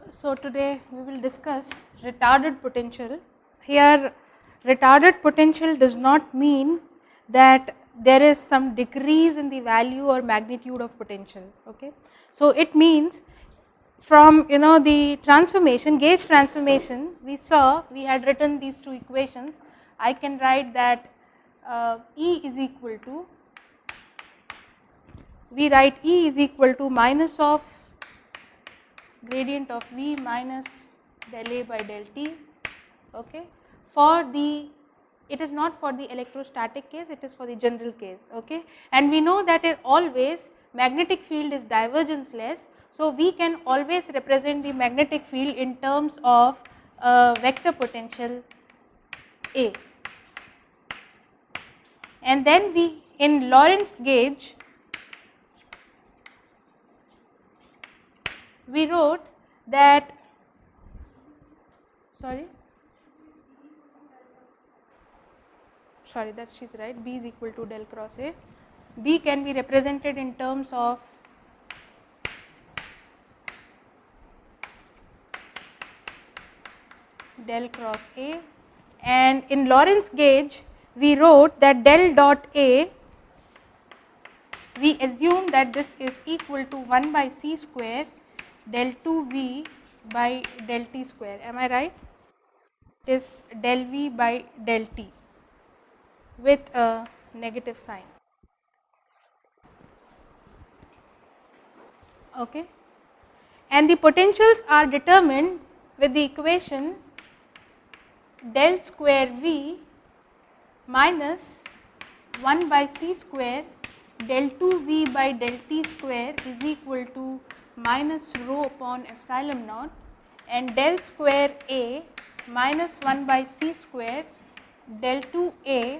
So, today we will discuss retarded potential. Here retarded potential does not mean that there is some decrease in the value or magnitude of potential. Okay. So, it means from the transformation, gauge transformation, we saw we had written these two equations. I can write that E is equal to, we write E is equal to minus of gradient of V minus del A by del T. Okay. For the, it is not for the electrostatic case, it is for the general case. Okay. And we know that it always magnetic field is divergence-less. So, we can always represent the magnetic field in terms of vector potential A. And then we, in Lorentz gauge, we wrote that, sorry that she is right, B is equal to del cross A. B can be represented in terms of del cross A, and in Lorentz gauge we wrote that del dot A, we assume that this is equal to 1 by C square del 2 V by del T square. Am I right? It is del V by del T with a negative sign. Okay. And the potentials are determined with the equation del square V minus 1 by C square del 2 V by del T square is equal to minus rho upon epsilon naught, and del square A minus 1 by C square del 2 A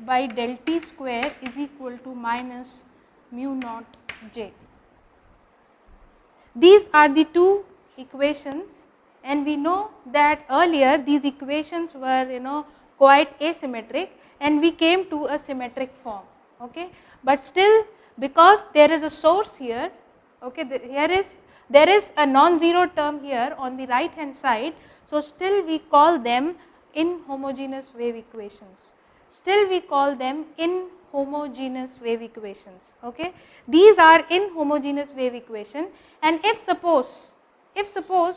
by del T square is equal to minus mu naught J. These are the two equations, and we know that earlier these equations were quite asymmetric, and we came to a symmetric form. Okay. But still, because there is a source here, okay, there is a non-zero term here on the right hand side. So, still we call them inhomogeneous wave equations. Still we call them inhomogeneous wave equations. Okay. These are inhomogeneous wave equation, and if suppose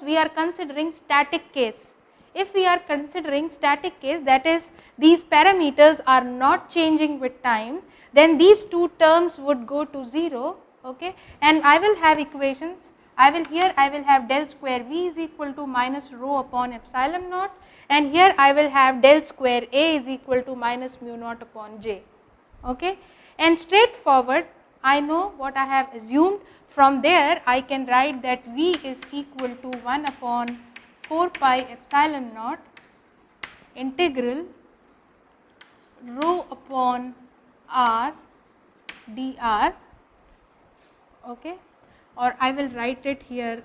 we are considering static case, if we are considering static case, that is these parameters are not changing with time, then these two terms would go to 0. Okay. And I will have equations, I will have del square V is equal to minus rho upon epsilon naught, and here I will have del square A is equal to minus mu naught upon J. Okay. And straightforward, I know what I have assumed. From there I can write that V is equal to 1 upon 4 pi epsilon naught integral rho upon R dr. Okay. Or I will write it here,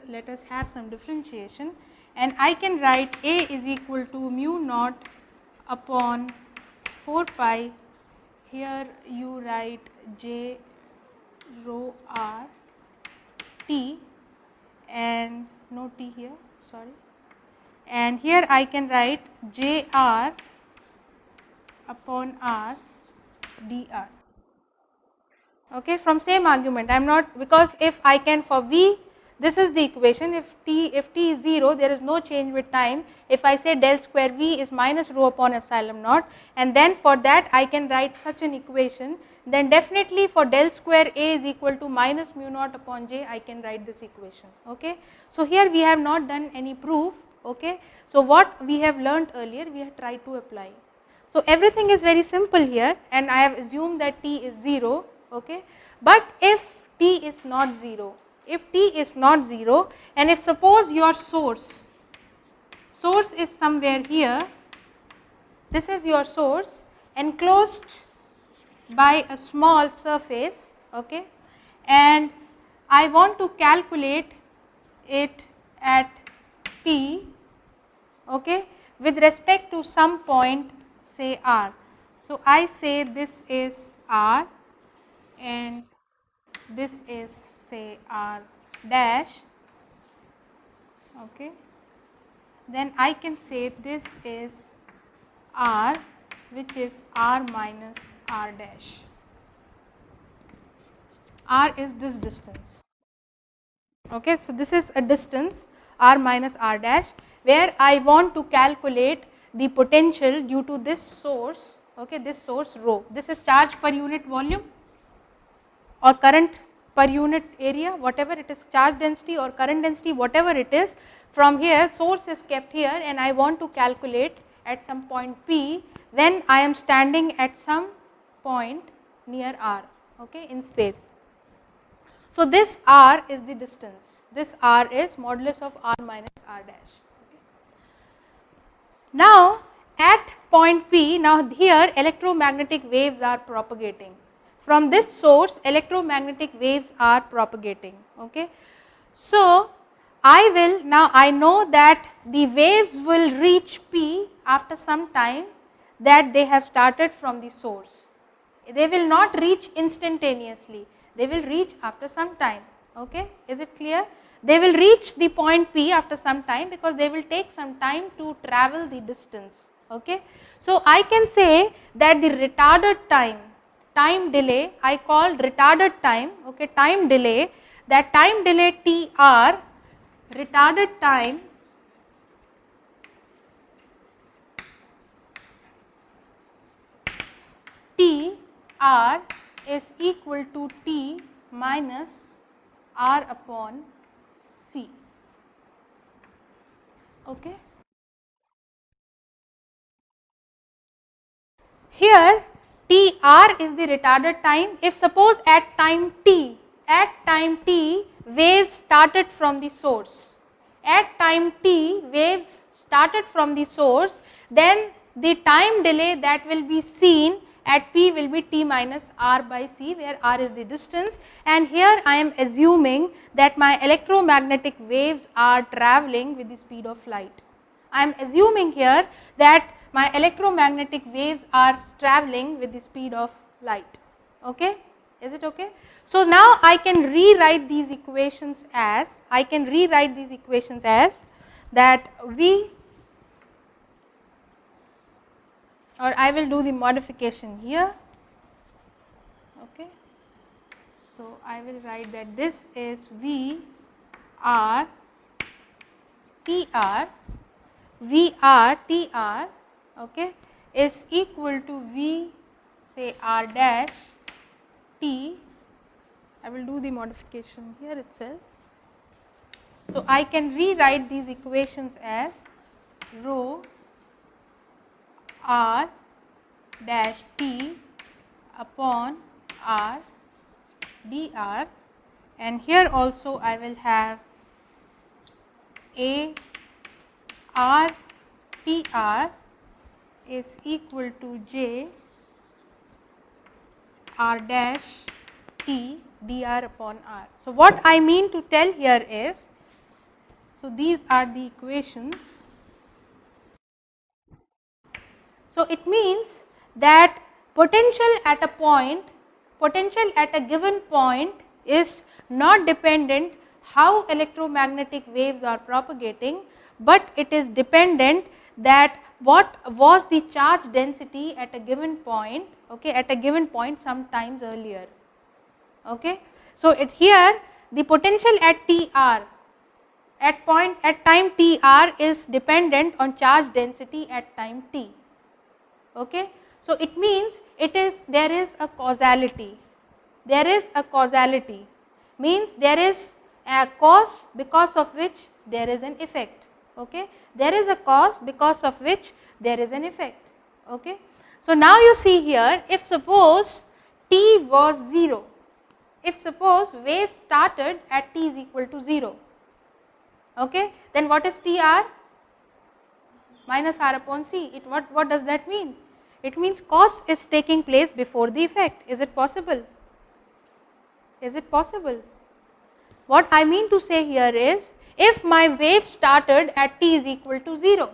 let us have some differentiation, and I can write A is equal to mu naught upon 4 pi, here you write J rho R T and no T here, sorry, and here I can write J R upon R dr. Okay, from same argument, I am not, because if I can, for V, this is the equation, if T is 0, there is no change with time. If I say del square V is minus rho upon epsilon naught, and then for that I can write such an equation, then definitely for del square A is equal to minus mu naught upon J, I can write this equation. Okay. So, here we have not done any proof. Okay. So, what we have learnt earlier, we have tried to apply. So, everything is very simple here, and I have assumed that T is 0. Okay. But if T is not 0, and if suppose your source is somewhere here, this is your source enclosed by a small surface, okay, and I want to calculate it at P, okay, with respect to some point, say R. So, I say this is R and this is say R dash, okay, then I can say this is r, which is r minus r dash. R is this distance. Okay, so this is a distance r minus r dash, where I want to calculate the potential due to this source, okay, this source rho. This is charge per unit volume or current per unit area, whatever it is, charge density or current density, whatever it is. From here source is kept here and I want to calculate at some point P when I am standing at some point near r, okay, in space. So this r is the distance, this r is modulus of r minus r dash. Okay. Now at point P, now here electromagnetic waves are propagating. From this source electromagnetic waves are propagating. Okay. So I will, now I know that the waves will reach P after some time that they have started from the source. They will not reach instantaneously, they will reach after some time. Okay, is it clear? They will reach the point P after some time because they will take some time to travel the distance. Okay, so I can say that the retarded time delay I call retarded time. Okay, time delay, that time delay TR, retarded time TR is equal to T minus R upon C. Okay. Here TR is the retarded time. If suppose at time t waves started from the source, at time t waves started from the source, then the time delay that will be seen at P will be T minus R by C, where R is the distance, and here I am assuming that my electromagnetic waves are travelling with the speed of light. I am assuming here that my electromagnetic waves are travelling with the speed of light. Okay, is it okay? So now I can rewrite these equations as, that V, or I will do the modification here. Okay, so I will write that this is V R T R, VR TR, okay, is equal to V, say R dash T. I will do the modification here itself. So I can rewrite these equations as rho R dash T upon R dr, and here also I will have A R T R is equal to J R dash T dr upon R. So what I mean to tell here is, so these are the equations. So it means that potential at a given point is not dependent how electromagnetic waves are propagating, but it is dependent that what was the charge density at a given point, okay, at a given point sometimes earlier. Okay. So it here the potential at TR at time TR is dependent on charge density at time t. Okay. So it means there is a causality, means there is a cause because of which there is an effect. Okay. There is a cause because of which there is an effect. Okay. So now you see here, if suppose t was 0, if suppose wave started at t is equal to 0, okay, then what is TR? Minus R upon C. What does that mean? It means cause is taking place before the effect. Is it possible? Is it possible? What I mean to say here is, if my wave started at t is equal to 0,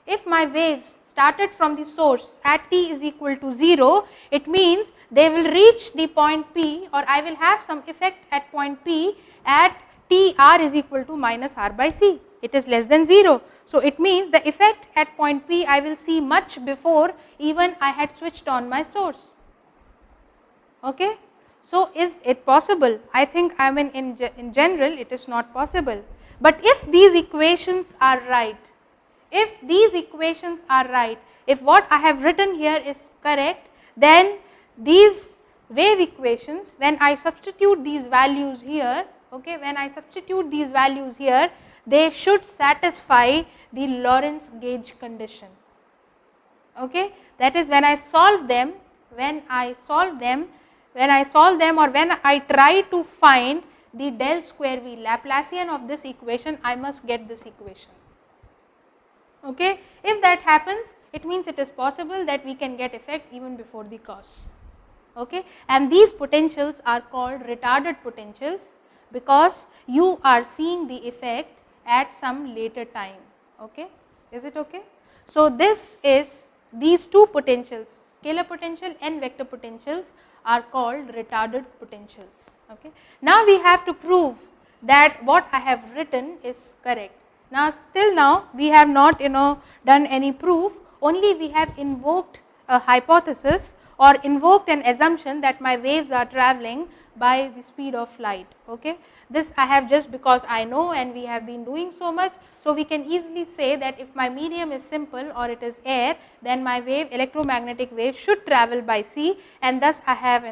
if my waves started from the source at t is equal to 0, it means they will reach the point P, or I will have some effect at point P at TR is equal to minus R by C. it is less than 0. So, it means the effect at point P I will see much before even I had switched on my source. Okay. So, is it possible? I think I mean in general it is not possible, but if these equations are right, if these equations are right, if what I have written here is correct, then these wave equations, when I substitute these values here, okay, when I substitute these values here, they should satisfy the Lorentz gauge condition. Okay. That is, when I solve them, when I solve them or when I try to find the del square V Laplacian of this equation, I must get this equation. Okay. If that happens, it means it is possible that we can get effect even before the cause. Okay. And these potentials are called retarded potentials because you are seeing the effect at some later time. Okay. Is it okay? So, this is these two potentials, scalar potential and vector potentials, are called retarded potentials. Okay. Now, we have to prove that what I have written is correct. Now, till now we have not done any proof, only we have invoked a hypothesis or invoked an assumption that my waves are travelling by the speed of light. Okay. This I have just because I know and we have been doing so much. So, we can easily say that if my medium is simple or it is air, then my wave, electromagnetic wave, should travel by C, and thus I have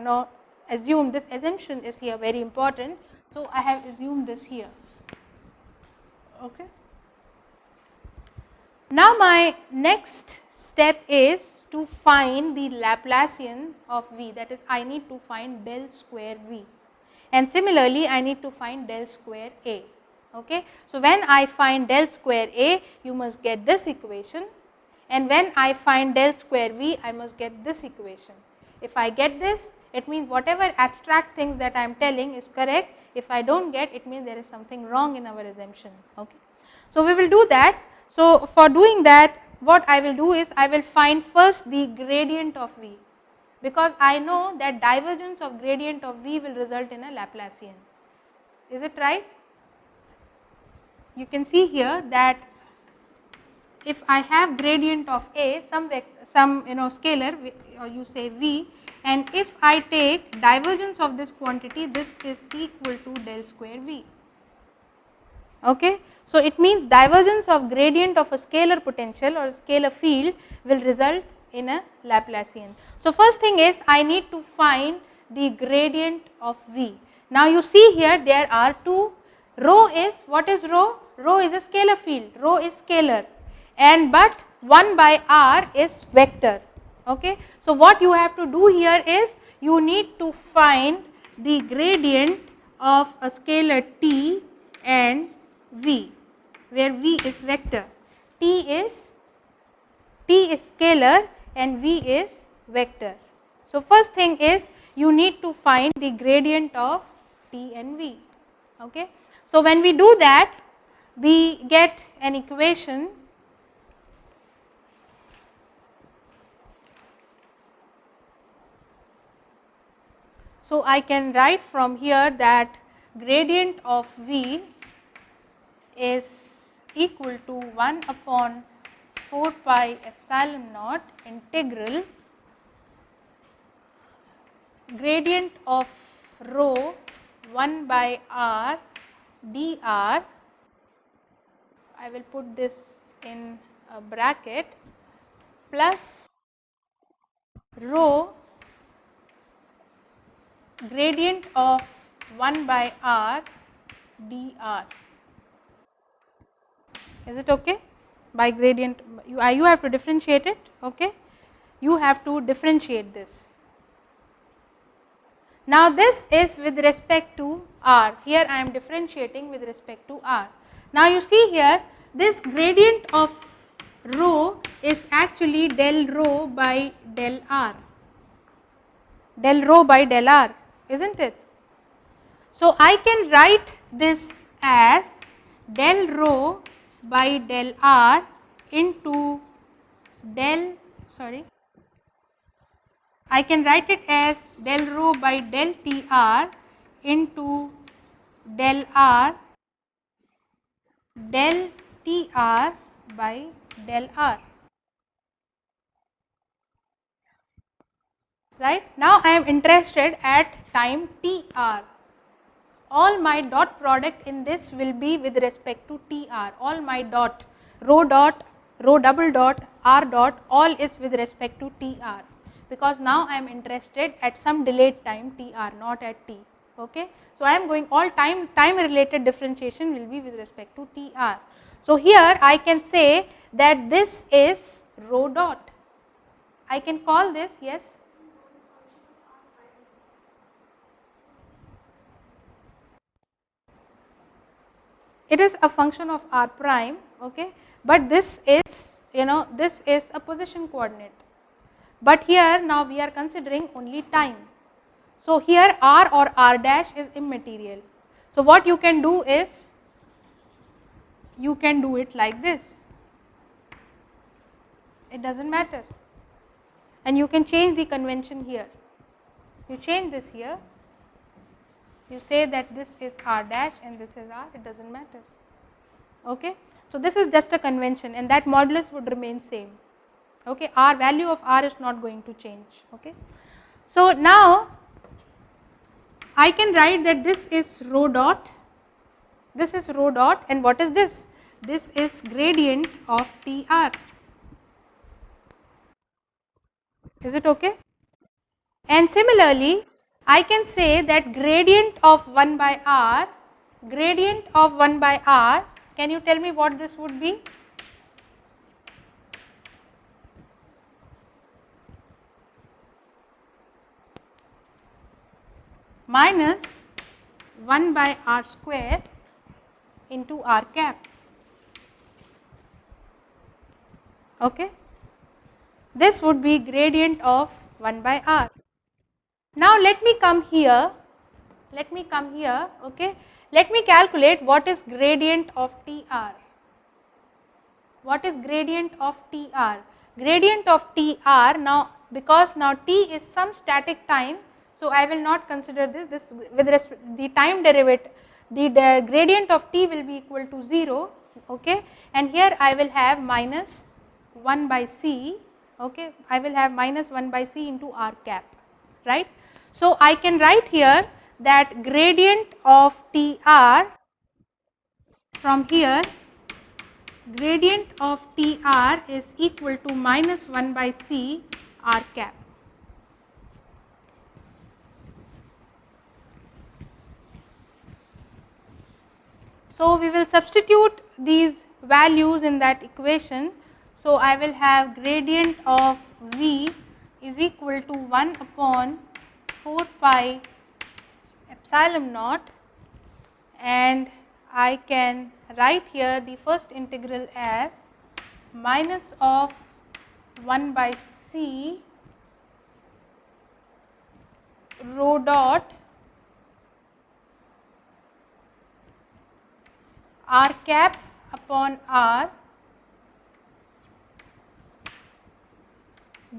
assumed, this assumption is here very important. So, I have assumed this here. Okay. Now, my next step is to find the Laplacian of V, that is, I need to find del square V, and similarly I need to find del square A. Okay. So, when I find del square A, you must get this equation, and when I find del square V, I must get this equation. If I get this, it means whatever abstract things that I am telling is correct. If I do not get, it means there is something wrong in our assumption. Okay. So, we will do that. So, for doing that, what I will do is I will find first the gradient of V, because I know that divergence of gradient of V will result in a Laplacian. Is it right? You can see here that if I have gradient of A, some scalar, or you say V, and if I take divergence of this quantity, this is equal to del square V. Okay. So, it means divergence of gradient of a scalar potential or a scalar field will result in a Laplacian. So, first thing is I need to find the gradient of V. Now, you see here there are two. Rho is, what is rho? Rho is a scalar field, rho is scalar, and but 1 by r is vector. Okay. So, what you have to do here is you need to find the gradient of a scalar t and V, where V is vector, t is scalar and V is vector. So, first thing is you need to find the gradient of t and V. Okay. So, when we do that, we get an equation so I can write from here that gradient of V is equal to 1 upon 4 pi epsilon naught integral gradient of rho 1 by r dr. I will put this in a bracket, plus rho gradient of 1 by r dr. Is it okay? By gradient, you have to differentiate it. Okay. You have to differentiate this. Now, this is with respect to r. Here I am differentiating with respect to r. Now, you see here this gradient of rho is actually del rho by del r, del rho by del r, isn't it? So, I can write this as del rho by del r into I can write it as del rho by del tr into del r del T r by del r. Right. Now I am interested at time T r. All my dot product in this will be with respect to T r. All my dot, rho double dot, r dot, all is with respect to T r, because now I am interested at some delayed time T r, not at T. Okay. So I am going, all time related differentiation will be with respect to T r. So here I can say that this is rho dot. I can call this, yes. It is a function of r prime, okay, but this is, this is a position coordinate, but here now we are considering only time. So here r or r dash is immaterial. So what you can do is, you can do it like this, it does not matter, and you can change the convention here. You change this here, you say that this is r dash and this is r, it does not matter. Okay. So this is just a convention, and that modulus would remain same. Okay. R value of r is not going to change. Okay. So now I can write that this is rho dot, this is rho dot, and what is this? This is gradient of T r. Is it okay? And similarly, I can say that gradient of 1 by r, gradient of 1 by r, can you tell me what this would be? Minus 1 by r square into r cap. Okay. This would be gradient of 1 by r. Now let me come here, okay. Let me calculate what is gradient of T r. What is gradient of T r? Gradient of T r, now because now T is some static time, so I will not consider this with respect the time derivative, the gradient of T will be equal to 0, okay, and here I will have minus 1 by C, okay, I will have minus 1 by C into r cap, right. So I can write here that gradient of T r from here, gradient of T r is equal to minus 1 by C r cap. So we will substitute these values in that equation. So I will have gradient of V is equal to 1 upon 4 pi epsilon naught, and I can write here the first integral as minus of 1 by C rho dot r cap upon r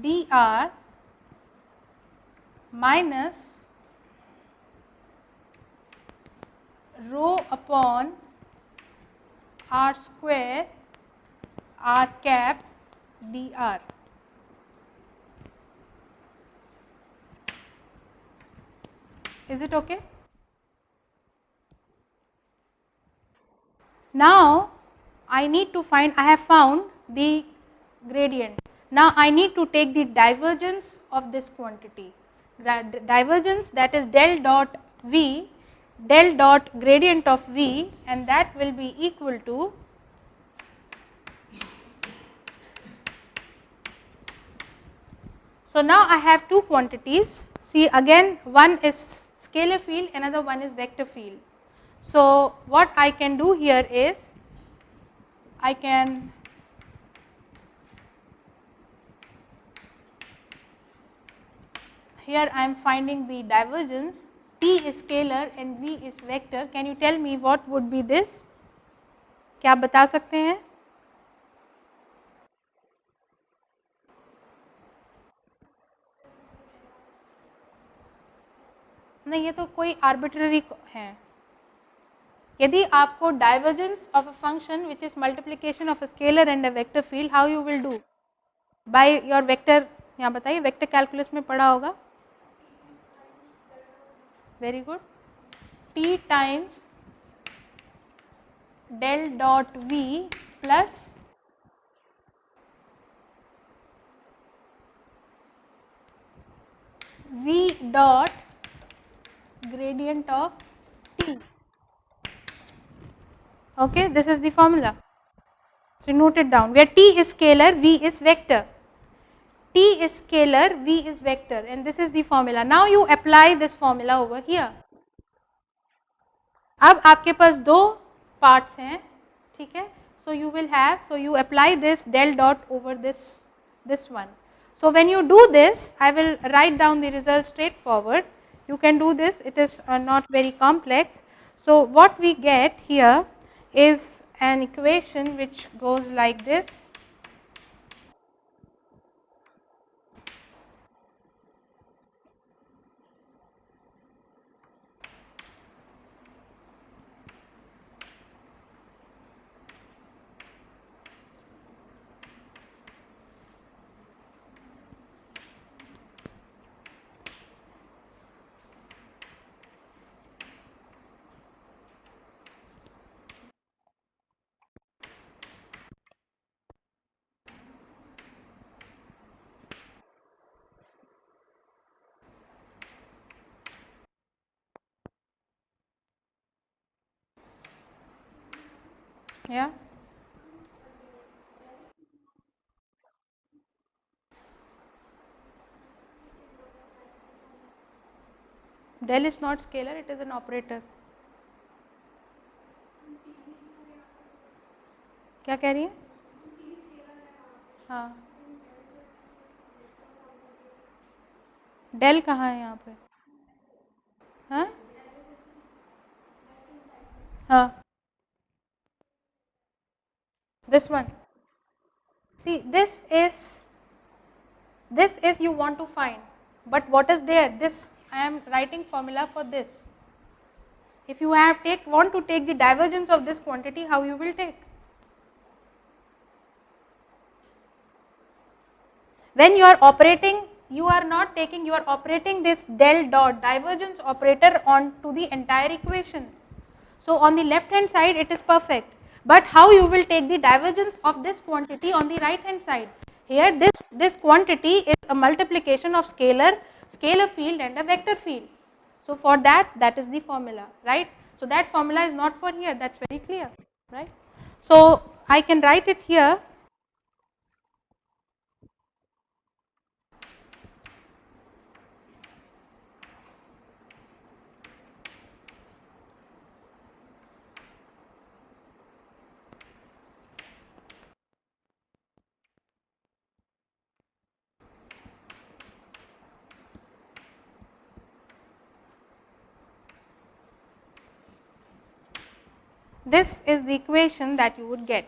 dr minus rho upon r square r cap dr. Is it okay? Now I need to find, I have found the gradient. Now I need to take the divergence of this quantity, divergence, that is del dot V, del dot gradient of V, and that will be equal to so now I have two quantities. See, again one is scalar field, another one is vector field. So what I can do here is, I can here I am finding the divergence, T is scalar and V is vector. Can you tell me what would be this? क्या आप बता सकते हैं? नहीं, ये तो कोई arbitrary है. यदि आपको divergence of a function which is multiplication of a scalar and a vector field, how you will do? By your vector, यहाँ बताइए, वेक्टर कैलकुलस में पढ़ा होगा, very good, t times del dot v plus v dot gradient of t. Okay, this is the formula. So note it down, where t is scalar, v is vector. T is scalar, v is vector, and this is the formula. Now you apply this formula over here. अब आपके पास दो parts हैं, ठीक है? So you will have, so you apply this del dot over this one. So when you do this, I will write down the result straightforward. You can do this, it is not very complex. So what we get here is an equation which goes like this. Yeah. Del is not scalar, it is an operator. क्या कह रही है? हाँ, del कहाँ है यहाँ पे? हाँ हाँ, this one. See, this is you want to find, but what is there? This I am writing formula for this. If you want to take the divergence of this quantity, how you will take? When you are operating, you are not taking, you are operating this del dot divergence operator on to the entire equation. So on the left hand side it is perfect, but how you will take the divergence of this quantity on the right hand side? Here this quantity is a multiplication of scalar field and a vector field. So for that is the formula, right? So that formula is not for here, that is very clear, right? So I can write it here. This is the equation that you would get.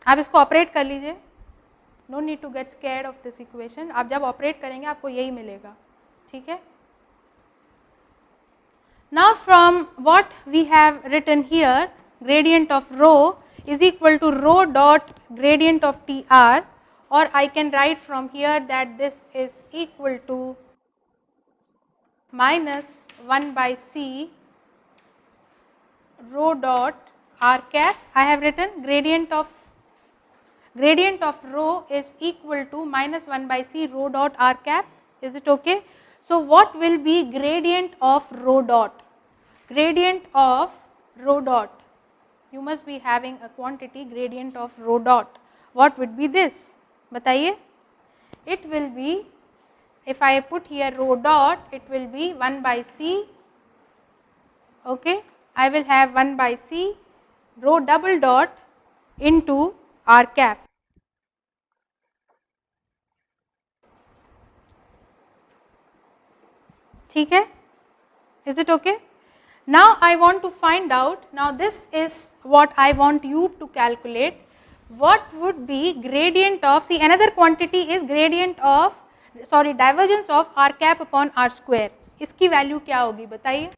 आप इसको operate कर लीजिए, no need to get scared of this equation. आप जब operate करेंगे आपको यही मिलेगा, ठीक है? Now from what we have written here, gradient of rho is equal to rho dot gradient of TR, or I can write from here that this is equal to minus 1 by C rho dot r cap. I have written gradient of rho is equal to minus 1 by C rho dot r cap. Is it okay? So what will be gradient of rho dot? Gradient of rho dot, you must be having a quantity gradient of rho dot. What would be this? बताइए. It will be, if I put here rho dot, it will be 1 by C, okay. I will have 1 by C rho double dot into r cap. ठीक है? Is it okay? Now I want to find out, now this is what I want you to calculate, what would be gradient of, see another quantity is gradient of, sorry, divergence of r cap upon r square. इसकी value क्या होगी बताइए?